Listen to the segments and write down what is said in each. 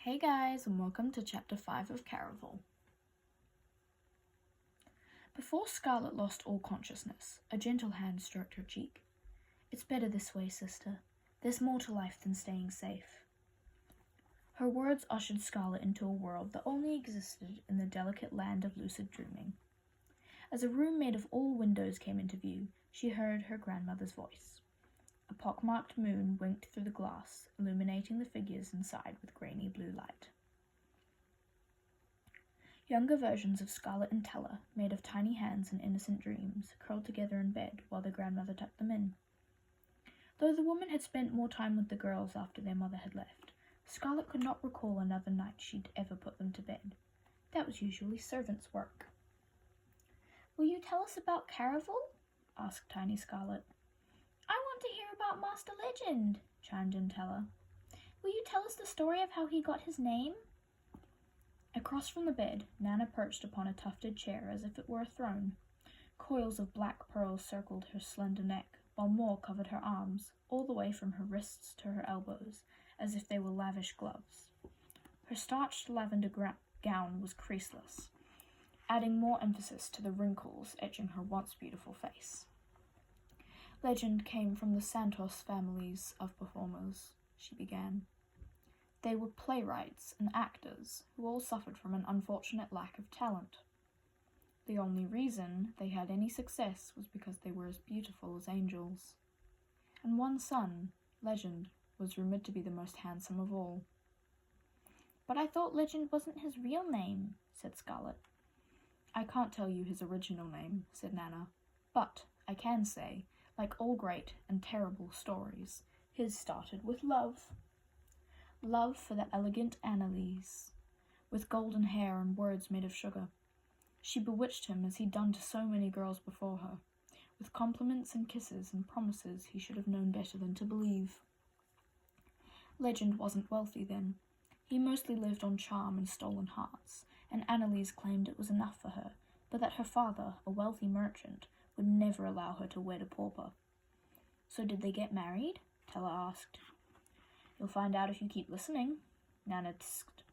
Hey guys, and welcome to Chapter 5 of Caraval. Before Scarlet lost all consciousness, a gentle hand stroked her cheek. "It's better this way, sister. There's more to life than staying safe." Her words ushered Scarlet into a world that only existed in the delicate land of lucid dreaming. As a room made of all windows came into view, she heard her grandmother's voice. A pockmarked moon winked through the glass, illuminating the figures inside with grainy blue light. Younger versions of Scarlet and Tella, made of tiny hands and innocent dreams, curled together in bed while their grandmother tucked them in. Though the woman had spent more time with the girls after their mother had left, Scarlet could not recall another night she'd ever put them to bed. That was usually servants' work. "Will you tell us about Caraval?" asked tiny Scarlet. "I want to hear about Master Legend," chimed in Tella. "Will you tell us the story of how he got his name?" Across from the bed, Nana perched upon a tufted chair as if it were a throne. Coils of black pearls circled her slender neck, while more covered her arms, all the way from her wrists to her elbows, as if they were lavish gloves. Her starched lavender gown was creaseless, adding more emphasis to the wrinkles etching her once beautiful face. "Legend came from the Santos families of performers," she began. "They were playwrights and actors who all suffered from an unfortunate lack of talent. The only reason they had any success was because they were as beautiful as angels. And one son, Legend, was rumored to be the most handsome of all." "But I thought Legend wasn't his real name," said Scarlet. "I can't tell you his original name," said Nana, "but I can say, like all great and terrible stories, his started with love. Love for the elegant Annalise, with golden hair and words made of sugar. She bewitched him as he'd done to so many girls before her, with compliments and kisses and promises he should have known better than to believe. Legend wasn't wealthy then. He mostly lived on charm and stolen hearts, and Annalise claimed it was enough for her, but that her father, a wealthy merchant, would never allow her to wed a pauper." "So did they get married?" Tella asked. "You'll find out if you keep listening," Nana tisked.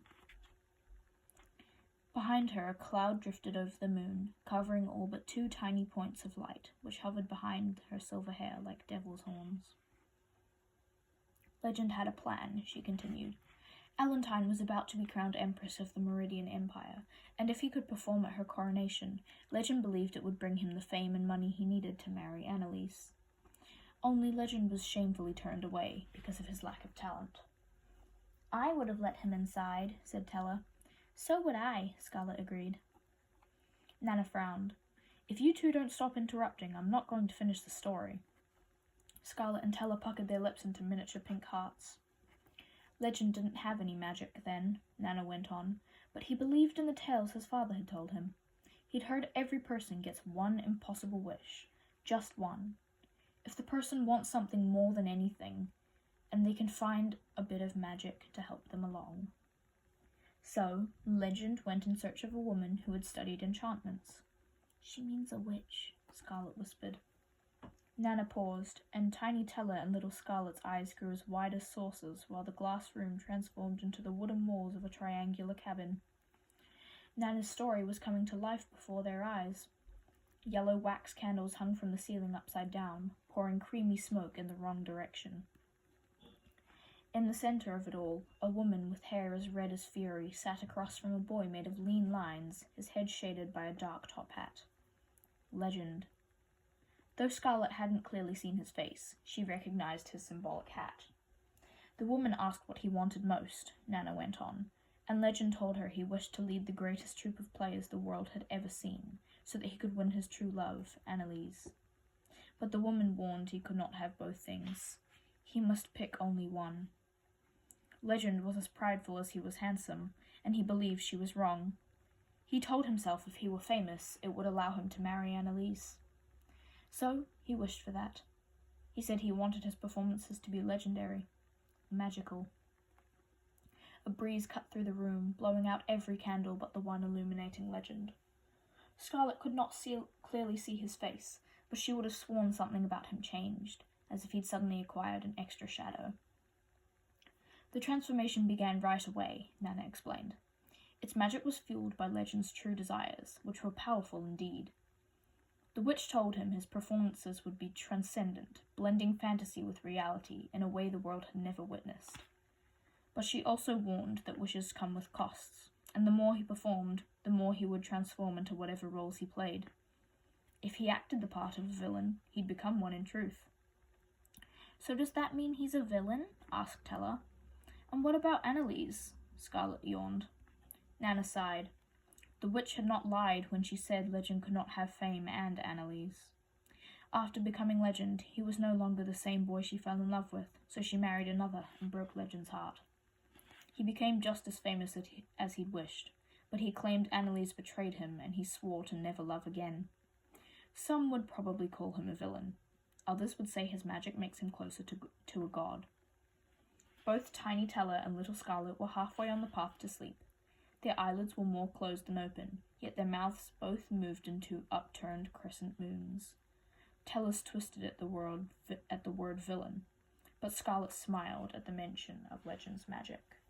Behind her, a cloud drifted over the moon, covering all but two tiny points of light, which hovered behind her silver hair like devil's horns. "Legend had a plan," she continued. "Allentine was about to be crowned Empress of the Meridian Empire, and if he could perform at her coronation, Legend believed it would bring him the fame and money he needed to marry Annalise. Only Legend was shamefully turned away because of his lack of talent." "I would have let him inside," said Tella. "So would I," Scarlet agreed. Nana frowned. "If you two don't stop interrupting, I'm not going to finish the story." Scarlet and Tella puckered their lips into miniature pink hearts. "Legend didn't have any magic then," Nana went on, "but he believed in the tales his father had told him. He'd heard every person gets one impossible wish, just one. If the person wants something more than anything, and they can find a bit of magic to help them along. So, Legend went in search of a woman who had studied enchantments." "She means a witch," Scarlet whispered. Nana paused, and tiny Tella and little Scarlet's eyes grew as wide as saucers while the glass room transformed into the wooden walls of a triangular cabin. Nana's story was coming to life before their eyes. Yellow wax candles hung from the ceiling upside down, pouring creamy smoke in the wrong direction. In the center of it all, a woman with hair as red as fury sat across from a boy made of lean lines, his head shaded by a dark top hat. Legend. Though Scarlet hadn't clearly seen his face, she recognized his symbolic hat. The woman asked what he wanted most, Nana went on, and Legend told her he wished to lead the greatest troupe of players the world had ever seen, so that he could win his true love, Annalise. But the woman warned he could not have both things. He must pick only one. Legend was as prideful as he was handsome, and he believed she was wrong. He told himself if he were famous, it would allow him to marry Annalise. So he wished for that. He said he wanted his performances to be legendary, magical. A breeze cut through the room, blowing out every candle but the one illuminating Legend. Scarlet could not clearly see his face, but she would have sworn something about him changed, as if he'd suddenly acquired an extra shadow. The transformation began right away, Nana explained. Its magic was fueled by Legend's true desires, which were powerful indeed. The witch told him his performances would be transcendent, blending fantasy with reality in a way the world had never witnessed. But she also warned that wishes come with costs, and the more he performed, the more he would transform into whatever roles he played. If he acted the part of a villain, he'd become one in truth. "So does that mean he's a villain?" asked Tella. "And what about Annalise?" Scarlet yawned. Nana sighed. The witch had not lied when she said Legend could not have Fame and Annalise. After becoming Legend, he was no longer the same boy she fell in love with, so she married another and broke Legend's heart. He became just as famous as he'd wished, but he claimed Annalise betrayed him and he swore to never love again. Some would probably call him a villain. Others would say his magic makes him closer to a god. Both Tiny Tella and Little Scarlet were halfway on the path to sleep. Their eyelids were more closed than open, yet their mouths both moved into upturned crescent moons. Tella's twisted at the word villain, but Scarlet smiled at the mention of Legend's magic.